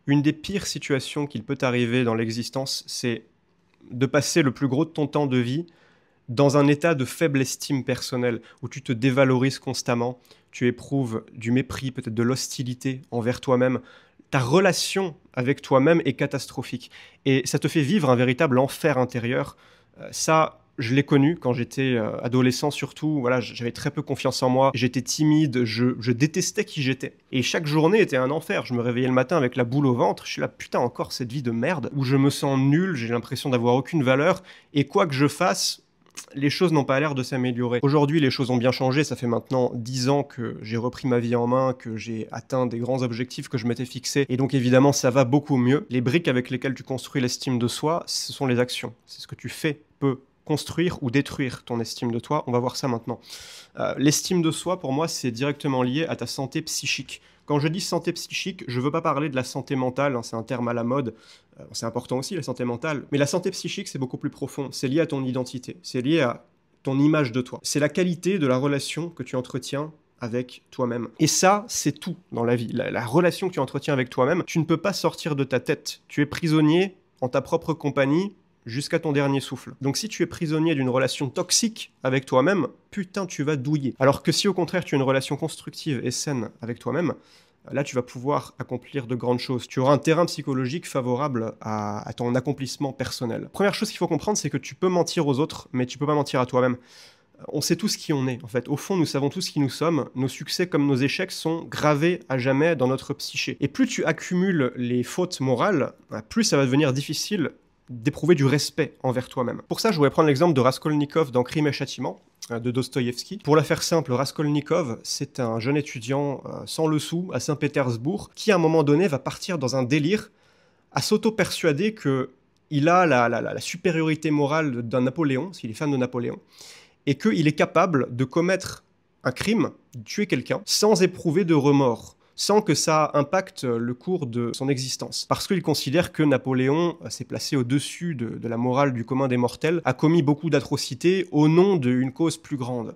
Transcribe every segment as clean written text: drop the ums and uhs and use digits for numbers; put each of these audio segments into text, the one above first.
Une des pires situations qu'il peut arriver dans l'existence, c'est de passer le plus gros de ton temps de vie dans un état de faible estime personnelle, où tu te dévalorises constamment, tu éprouves du mépris, peut-être de l'hostilité envers toi-même. Ta relation avec toi-même est catastrophique. Et ça te fait vivre un véritable enfer intérieur. Ça, je l'ai connu quand j'étais adolescent surtout. Voilà, j'avais très peu confiance en moi. J'étais timide, je détestais qui j'étais. Et chaque journée était un enfer. Je me réveillais le matin avec la boule au ventre. Je suis là, putain, encore cette vie de merde où je me sens nul, j'ai l'impression d'avoir aucune valeur. Et quoi que je fasse, les choses n'ont pas l'air de s'améliorer. Aujourd'hui, les choses ont bien changé. Ça fait maintenant 10 ans que j'ai repris ma vie en main, que j'ai atteint des grands objectifs que je m'étais fixés. Et donc, évidemment, ça va beaucoup mieux. Les briques avec lesquelles tu construis l'estime de soi, ce sont les actions. C'est ce que tu fais peut construire ou détruire ton estime de toi. On va voir ça maintenant. L'estime de soi, pour moi, c'est directement lié à ta santé psychique. Quand je dis santé psychique, je ne veux pas parler de la santé mentale, hein, c'est un terme à la mode, c'est important aussi la santé mentale, mais la santé psychique c'est beaucoup plus profond, c'est lié à ton identité, c'est lié à ton image de toi, c'est la qualité de la relation que tu entretiens avec toi-même. Et ça, c'est tout dans la vie, la relation que tu entretiens avec toi-même, tu ne peux pas sortir de ta tête, tu es prisonnier en ta propre compagnie, jusqu'à ton dernier souffle. Donc si tu es prisonnier d'une relation toxique avec toi-même, putain, tu vas douiller. Alors que si au contraire tu as une relation constructive et saine avec toi-même, là tu vas pouvoir accomplir de grandes choses. Tu auras un terrain psychologique favorable à ton accomplissement personnel. Première chose qu'il faut comprendre, c'est que tu peux mentir aux autres, mais tu peux pas mentir à toi-même. On sait tous qui on est, en fait. Au fond, nous savons tous qui nous sommes. Nos succès comme nos échecs sont gravés à jamais dans notre psyché. Et plus tu accumules les fautes morales, plus ça va devenir difficile d'éprouver du respect envers toi-même. Pour ça, je voudrais prendre l'exemple de Raskolnikov dans Crime et Châtiment, de Dostoïevski. Pour la faire simple, Raskolnikov, c'est un jeune étudiant sans le sou à Saint-Pétersbourg qui, à un moment donné, va partir dans un délire à s'auto-persuader qu'il a la supériorité morale d'un Napoléon, s'il est fan de Napoléon, et qu'il est capable de commettre un crime, de tuer quelqu'un, sans éprouver de remords, sans que ça impacte le cours de son existence. Parce qu'il considère que Napoléon s'est placé au-dessus de la morale du commun des mortels, a commis beaucoup d'atrocités au nom d'une cause plus grande.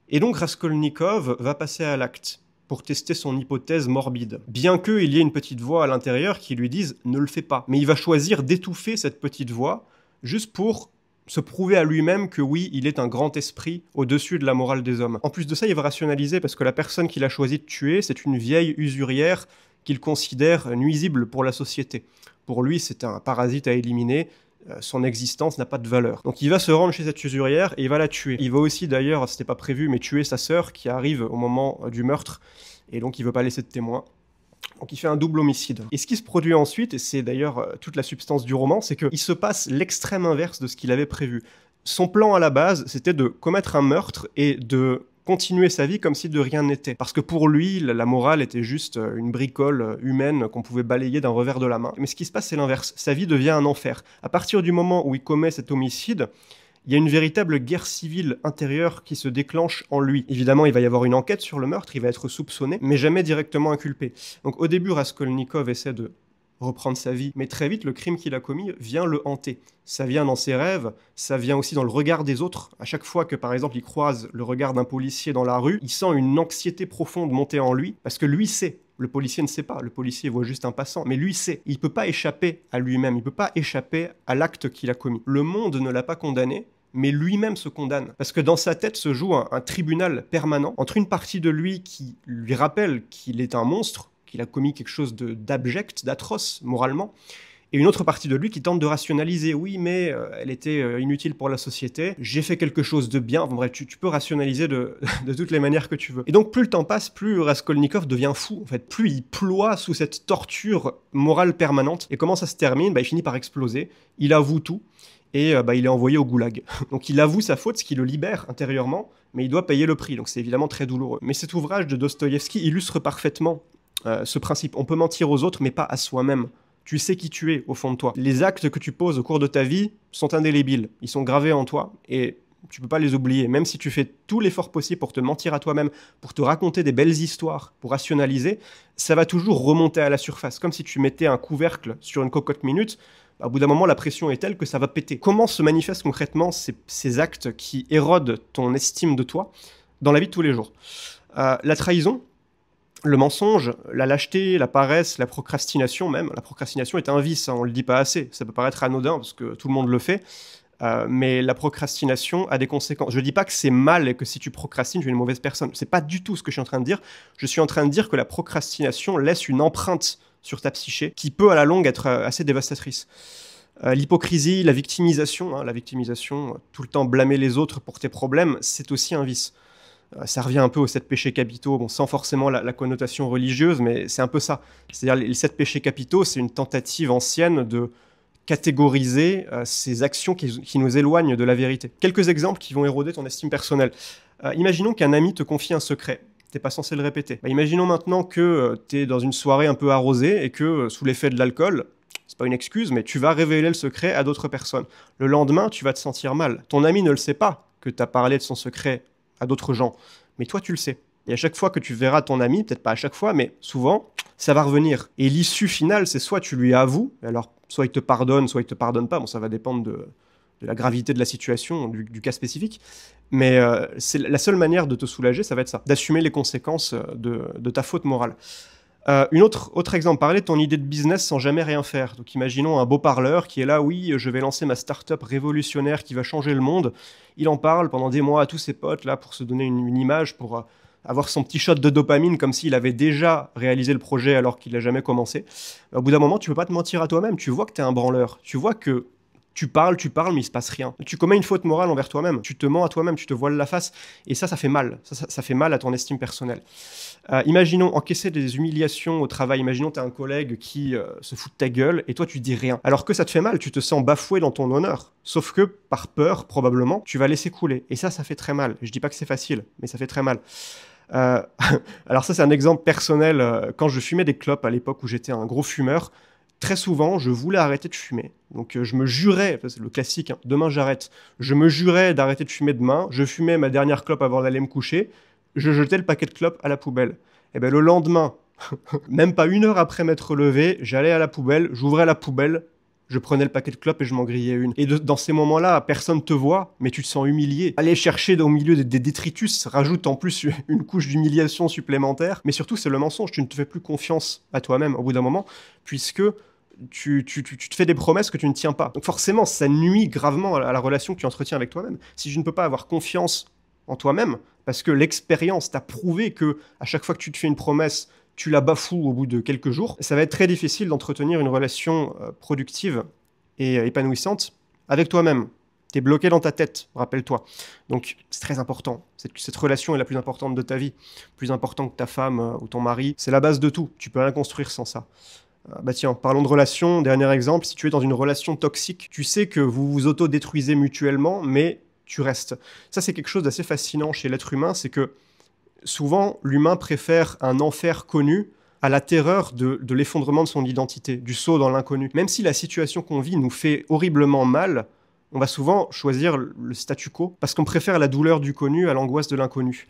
Et donc Raskolnikov va passer à l'acte pour tester son hypothèse morbide. Bien qu'il y ait une petite voix à l'intérieur qui lui dise « ne le fais pas ». Mais il va choisir d'étouffer cette petite voix juste pour se prouver à lui-même que oui, il est un grand esprit au-dessus de la morale des hommes. En plus de ça, il va rationaliser parce que la personne qu'il a choisi de tuer, c'est une vieille usurière qu'il considère nuisible pour la société. Pour lui, c'est un parasite à éliminer, son existence n'a pas de valeur. Donc il va se rendre chez cette usurière et il va la tuer. Il va aussi d'ailleurs, c'était pas prévu, mais tuer sa sœur qui arrive au moment du meurtre, et donc il veut pas laisser de témoin. Donc il fait un double homicide. Et ce qui se produit ensuite, et c'est d'ailleurs toute la substance du roman, c'est qu'il se passe l'extrême inverse de ce qu'il avait prévu. Son plan à la base, c'était de commettre un meurtre et de continuer sa vie comme si de rien n'était. Parce que pour lui, la morale était juste une bricole humaine qu'on pouvait balayer d'un revers de la main. Mais ce qui se passe, c'est l'inverse. Sa vie devient un enfer. À partir du moment où il commet cet homicide, il y a une véritable guerre civile intérieure qui se déclenche en lui. Évidemment, il va y avoir une enquête sur le meurtre, il va être soupçonné, mais jamais directement inculpé. Donc au début, Raskolnikov essaie de reprendre sa vie, mais très vite, le crime qu'il a commis vient le hanter. Ça vient dans ses rêves, ça vient aussi dans le regard des autres. À chaque fois que, par exemple, il croise le regard d'un policier dans la rue, il sent une anxiété profonde monter en lui, parce que lui sait. Le policier ne sait pas, le policier voit juste un passant, mais lui sait. Il ne peut pas échapper à lui-même, il ne peut pas échapper à l'acte qu'il a commis. Le monde ne l'a pas condamné, mais lui-même se condamne. Parce que dans sa tête se joue un tribunal permanent entre une partie de lui qui lui rappelle qu'il est un monstre, qu'il a commis quelque chose d'abject, d'atroce moralement, et une autre partie de lui qui tente de rationaliser. Oui, mais elle était inutile pour la société, j'ai fait quelque chose de bien. Bon, bref, tu peux rationaliser de toutes les manières que tu veux. Et donc, plus le temps passe, plus Raskolnikov devient fou. En fait, plus il ploie sous cette torture morale permanente. Et comment ça se termine? Il finit par exploser. Il avoue tout. Et il est envoyé au goulag. Donc il avoue sa faute, ce qui le libère intérieurement, mais il doit payer le prix, donc c'est évidemment très douloureux. Mais cet ouvrage de Dostoïevski illustre parfaitement ce principe. On peut mentir aux autres, mais pas à soi-même. Tu sais qui tu es au fond de toi. Les actes que tu poses au cours de ta vie sont indélébiles, ils sont gravés en toi, et tu peux pas les oublier. Même si tu fais tout l'effort possible pour te mentir à toi-même, pour te raconter des belles histoires, pour rationaliser, ça va toujours remonter à la surface, comme si tu mettais un couvercle sur une cocotte minute. Au bout d'un moment, la pression est telle que ça va péter. Comment se manifestent concrètement ces actes qui érodent ton estime de toi dans la vie de tous les jours? La trahison, Le mensonge, la lâcheté, la paresse, la procrastination même. La procrastination est un vice, hein, on ne le dit pas assez. Ça peut paraître anodin parce que tout le monde le fait. Mais la procrastination a des conséquences. Je ne dis pas que c'est mal et que si tu procrastines, tu es une mauvaise personne. C'est pas du tout ce que je suis en train de dire. Je suis en train de dire que la procrastination laisse une empreinte sur ta psyché qui peut à la longue être assez dévastatrice. L'hypocrisie, la victimisation, tout le temps blâmer les autres pour tes problèmes, c'est aussi un vice. Ça revient un peu aux 7 péchés capitaux, bon, sans forcément la connotation religieuse, mais c'est un peu ça. C'est-à-dire les 7 péchés capitaux, c'est une tentative ancienne de catégoriser ces actions qui nous éloignent de la vérité. Quelques exemples qui vont éroder ton estime personnelle. Imaginons qu'un ami te confie un secret. T'es pas censé le répéter. Imaginons maintenant que tu es dans une soirée un peu arrosée et que sous l'effet de l'alcool, c'est pas une excuse, mais tu vas révéler le secret à d'autres personnes. Le lendemain, tu vas te sentir mal. Ton ami ne le sait pas que tu as parlé de son secret à d'autres gens, mais toi tu le sais. Et à chaque fois que tu verras ton ami, peut-être pas à chaque fois, mais souvent, ça va revenir. Et l'issue finale, c'est soit tu lui avoues, alors soit il te pardonne, soit il te pardonne pas, bon ça va dépendre de la gravité de la situation, du cas spécifique, mais c'est la seule manière de te soulager, ça va être ça, d'assumer les conséquences de ta faute morale. Autre exemple, parler de ton idée de business sans jamais rien faire. Donc imaginons un beau parleur qui est là, oui, je vais lancer ma start-up révolutionnaire qui va changer le monde. Il en parle pendant des mois à tous ses potes là pour se donner une image, pour avoir son petit shot de dopamine comme s'il avait déjà réalisé le projet alors qu'il l'a jamais commencé. Au bout d'un moment, tu peux pas te mentir à toi-même. Tu vois que tu es un branleur. Tu vois que tu parles, mais il se passe rien. Tu commets une faute morale envers toi-même. Tu te mens à toi-même, tu te voiles la face. Et ça fait mal. Ça fait mal à ton estime personnelle. Imaginons encaisser des humiliations au travail. Imaginons tu as un collègue qui se fout de ta gueule et toi tu dis rien. Alors que ça te fait mal, tu te sens bafoué dans ton honneur. Sauf que par peur, probablement, tu vas laisser couler. Et ça fait très mal. Je dis pas que c'est facile, mais ça fait très mal. Alors ça c'est un exemple personnel. Quand je fumais des clopes à l'époque où j'étais un gros fumeur, très souvent, je voulais arrêter de fumer. Donc je me jurais, c'est le classique, hein, demain j'arrête. Je me jurais d'arrêter de fumer demain. Je fumais ma dernière clope avant d'aller me coucher. Je jetais le paquet de clopes à la poubelle. Et bien le lendemain, même pas une heure après m'être levé, j'allais à la poubelle, j'ouvrais la poubelle, je prenais le paquet de clopes et je m'en grillais une. Et dans ces moments-là, personne te voit, mais tu te sens humilié. Aller chercher au milieu des détritus rajoute en plus une couche d'humiliation supplémentaire. Mais surtout, c'est le mensonge. Tu ne te fais plus confiance à toi-même au bout d'un moment, puisque tu te fais des promesses que tu ne tiens pas. Donc forcément, ça nuit gravement à la relation que tu entretiens avec toi-même. Si je ne peux pas avoir confiance en toi-même, parce que l'expérience t'a prouvé que à chaque fois que tu te fais une promesse, tu la bafoues au bout de quelques jours, ça va être très difficile d'entretenir une relation productive et épanouissante avec toi-même. Tu es bloqué dans ta tête, rappelle-toi. Donc c'est très important. Cette relation est la plus importante de ta vie, plus importante que ta femme ou ton mari. C'est la base de tout. Tu peux rien construire sans ça. Tiens, parlons de relation. Dernier exemple, si tu es dans une relation toxique, tu sais que vous vous auto-détruisez mutuellement, mais tu restes. Ça, c'est quelque chose d'assez fascinant chez l'être humain, c'est que souvent, l'humain préfère un enfer connu à la terreur de l'effondrement de son identité, du saut dans l'inconnu. Même si la situation qu'on vit nous fait horriblement mal, on va souvent choisir le statu quo, parce qu'on préfère la douleur du connu à l'angoisse de l'inconnu.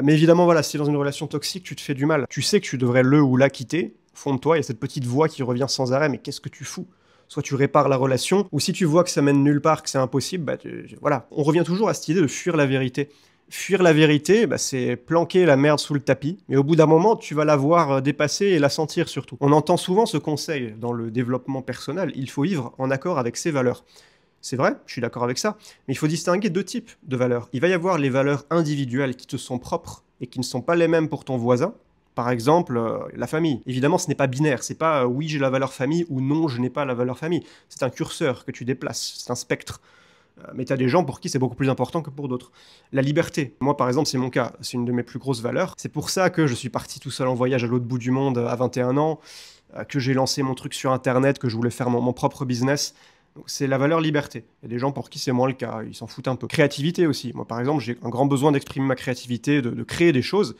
Mais évidemment, voilà, si tu es dans une relation toxique, tu te fais du mal. Tu sais que tu devrais le ou la quitter. Au fond de toi, il y a cette petite voix qui revient sans arrêt, mais qu'est-ce que tu fous ? Soit tu répares la relation, ou si tu vois que ça mène nulle part, que c'est impossible, voilà. On revient toujours à cette idée de fuir la vérité. Fuir la vérité, c'est planquer la merde sous le tapis, mais au bout d'un moment, tu vas la voir dépasser et la sentir surtout. On entend souvent ce conseil dans le développement personnel, il faut vivre en accord avec ses valeurs. C'est vrai, je suis d'accord avec ça, mais il faut distinguer 2 types de valeurs. Il va y avoir les valeurs individuelles qui te sont propres et qui ne sont pas les mêmes pour ton voisin. Par exemple, la famille. Évidemment, ce n'est pas binaire. C'est pas oui, j'ai la valeur famille ou non, je n'ai pas la valeur famille. C'est un curseur que tu déplaces. C'est un spectre. Mais tu as des gens pour qui c'est beaucoup plus important que pour d'autres. La liberté. Moi, par exemple, c'est mon cas. C'est une de mes plus grosses valeurs. C'est pour ça que je suis parti tout seul en voyage à l'autre bout du monde à 21 ans, que j'ai lancé mon truc sur Internet, que je voulais faire mon propre business. Donc, c'est la valeur liberté. Il y a des gens pour qui c'est moins le cas. Ils s'en foutent un peu. Créativité aussi. Moi, par exemple, j'ai un grand besoin d'exprimer ma créativité, de créer des choses.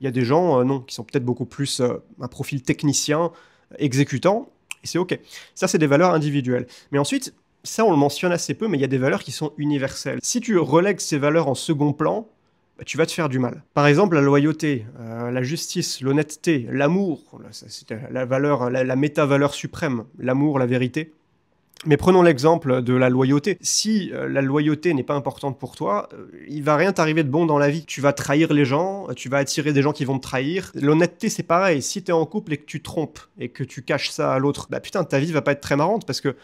Il y a des gens, non, qui sont peut-être beaucoup plus un profil technicien, exécutant, et c'est OK. Ça, c'est des valeurs individuelles. Mais ensuite, ça, on le mentionne assez peu, mais il y a des valeurs qui sont universelles. Si tu relègues ces valeurs en second plan, tu vas te faire du mal. Par exemple, la loyauté, la justice, l'honnêteté, l'amour, c'est la valeur, la méta-valeur suprême, l'amour, la vérité. Mais prenons l'exemple de la loyauté. Si la loyauté n'est pas importante pour toi, il va rien t'arriver de bon dans la vie. Tu vas trahir les gens, tu vas attirer des gens qui vont te trahir. L'honnêteté, c'est pareil. Si t'es en couple et que tu trompes et que tu caches ça à l'autre, bah putain, ta vie va pas être très marrante parce que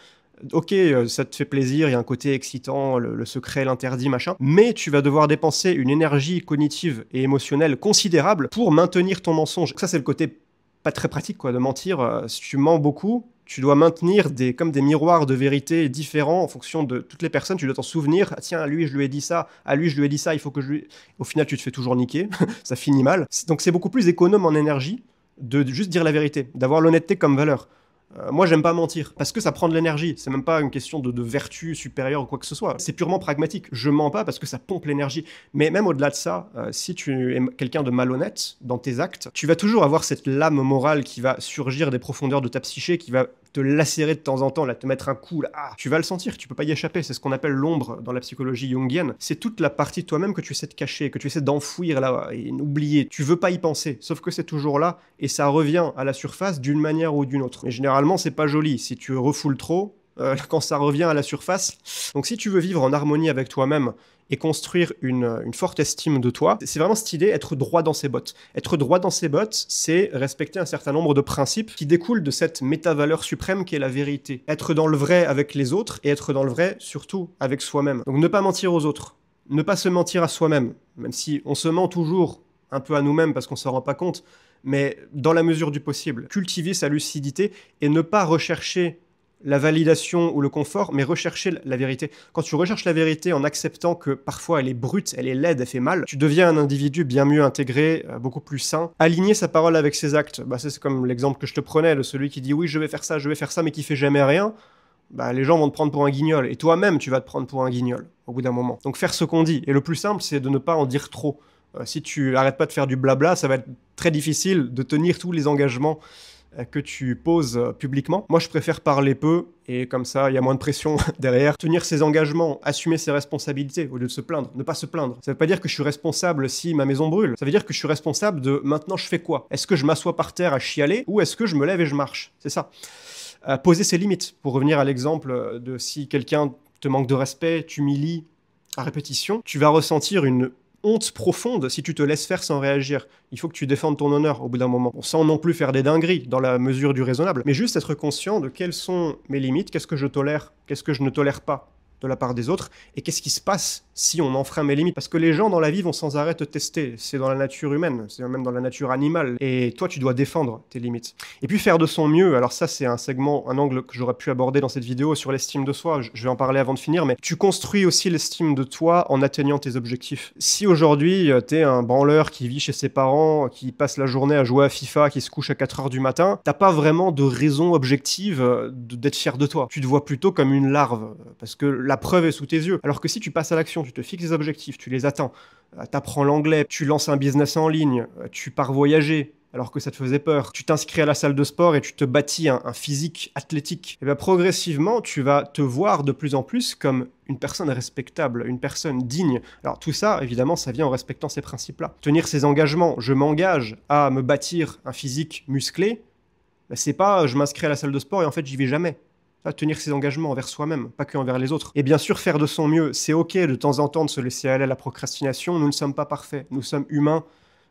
ok, ça te fait plaisir, il y a un côté excitant, le secret, l'interdit, machin, mais tu vas devoir dépenser une énergie cognitive et émotionnelle considérable pour maintenir ton mensonge. Ça, c'est le côté pas très pratique, quoi, de mentir. Si tu mens beaucoup, tu dois maintenir comme des miroirs de vérité différents en fonction de toutes les personnes. Tu dois t'en souvenir. Ah, tiens, à lui, je lui ai dit ça. À lui, je lui ai dit ça. Il faut que je lui... Au final, tu te fais toujours niquer. Ça finit mal. Donc, c'est beaucoup plus économe en énergie de juste dire la vérité, d'avoir l'honnêteté comme valeur. Moi, j'aime pas mentir, parce que ça prend de l'énergie. C'est même pas une question de vertu supérieure ou quoi que ce soit. C'est purement pragmatique. Je mens pas parce que ça pompe l'énergie. Mais même au-delà de ça, si tu es quelqu'un de malhonnête dans tes actes, tu vas toujours avoir cette lame morale qui va surgir des profondeurs de ta psyché, qui va te lacérer de temps en temps, là, te mettre un coup, là, tu vas le sentir, tu peux pas y échapper. C'est ce qu'on appelle l'ombre dans la psychologie jungienne. C'est toute la partie de toi-même que tu essaies de cacher, que tu essaies d'enfouir là et d'oublier. Tu veux pas y penser, sauf que c'est toujours là et ça revient à la surface d'une manière ou d'une autre. Et généralement, c'est pas joli. Si tu refoules trop, quand ça revient à la surface. Donc si tu veux vivre en harmonie avec toi-même et construire une forte estime de toi, c'est vraiment cette idée, être droit dans ses bottes. Être droit dans ses bottes, c'est respecter un certain nombre de principes qui découlent de cette méta-valeur suprême qui est la vérité. Être dans le vrai avec les autres et être dans le vrai surtout avec soi-même. Donc ne pas mentir aux autres, ne pas se mentir à soi-même, même si on se ment toujours un peu à nous-mêmes parce qu'on ne s'en rend pas compte, mais dans la mesure du possible. Cultiver sa lucidité et ne pas rechercher la validation ou le confort, mais rechercher la vérité. Quand tu recherches la vérité en acceptant que parfois elle est brute, elle est laide, elle fait mal, tu deviens un individu bien mieux intégré, beaucoup plus sain. Aligner sa parole avec ses actes, bah, c'est comme l'exemple que je te prenais de celui qui dit oui, je vais faire ça, mais qui fait jamais rien. Bah, les gens vont te prendre pour un guignol. Et toi-même, tu vas te prendre pour un guignol au bout d'un moment. Donc faire ce qu'on dit. Et le plus simple, c'est de ne pas en dire trop. Si tu arrêtes pas de faire du blabla, ça va être très difficile de tenir tous les engagements que tu poses publiquement. Moi, je préfère parler peu, et comme ça, il y a moins de pression derrière. Tenir ses engagements, assumer ses responsabilités, au lieu de se plaindre, ne pas se plaindre. Ça veut pas dire que je suis responsable si ma maison brûle. Ça veut dire que je suis responsable de maintenant je fais quoi? Est-ce que je m'assois par terre à chialer, ou est-ce que je me lève et je marche? C'est ça. Poser ses limites. Pour revenir à l'exemple de si quelqu'un te manque de respect, t'humilie à répétition, tu vas ressentir une honte profonde si tu te laisses faire sans réagir. Il faut que tu défendes ton honneur au bout d'un moment, sans non plus faire des dingueries dans la mesure du raisonnable, mais juste être conscient de quelles sont mes limites, qu'est-ce que je tolère, qu'est-ce que je ne tolère pas de la part des autres, et qu'est-ce qui se passe si on enfreint mes limites. Parce que les gens dans la vie vont sans arrêt te tester, c'est dans la nature humaine, c'est même dans la nature animale, et toi tu dois défendre tes limites. Et puis faire de son mieux, alors ça c'est un segment, un angle que j'aurais pu aborder dans cette vidéo sur l'estime de soi, je vais en parler avant de finir, mais tu construis aussi l'estime de toi en atteignant tes objectifs. Si aujourd'hui t'es un branleur qui vit chez ses parents, qui passe la journée à jouer à FIFA, qui se couche à 4h du matin, t'as pas vraiment de raison objective d'être fier de toi. Tu te vois plutôt comme une larve, parce que la preuve est sous tes yeux. Alors que si tu passes à l'action, tu te fixes des objectifs, tu les atteins, t'apprends l'anglais, tu lances un business en ligne, tu pars voyager, alors que ça te faisait peur, tu t'inscris à la salle de sport et tu te bâtis un physique athlétique, et bien progressivement, tu vas te voir de plus en plus comme une personne respectable, une personne digne. Alors tout ça, évidemment, ça vient en respectant ces principes-là. Tenir ses engagements, je m'engage à me bâtir un physique musclé, ben c'est pas je m'inscris à la salle de sport et en fait j'y vais jamais. Tenir ses engagements envers soi-même, pas que envers les autres. Et bien sûr, faire de son mieux. C'est ok de temps en temps de se laisser aller à la procrastination. Nous ne sommes pas parfaits. Nous sommes humains.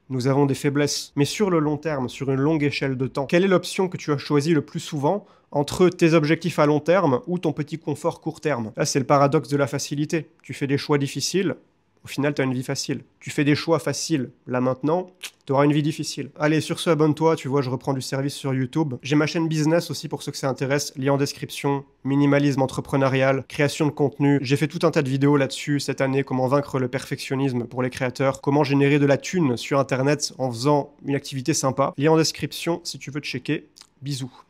Nous avons des faiblesses. Mais sur le long terme, sur une longue échelle de temps, quelle est l'option que tu as choisie le plus souvent entre tes objectifs à long terme ou ton petit confort court terme? Là, c'est le paradoxe de la facilité. Tu fais des choix difficiles. Au final, tu as une vie facile. Tu fais des choix faciles. Là, maintenant, tu auras une vie difficile. Allez, sur ce, abonne-toi. Tu vois, je reprends du service sur YouTube. J'ai ma chaîne business aussi pour ceux que ça intéresse. Lien en description. Minimalisme entrepreneurial. Création de contenu. J'ai fait tout un tas de vidéos là-dessus cette année. Comment vaincre le perfectionnisme pour les créateurs. Comment générer de la thune sur Internet en faisant une activité sympa. Lien en description si tu veux te checker. Bisous.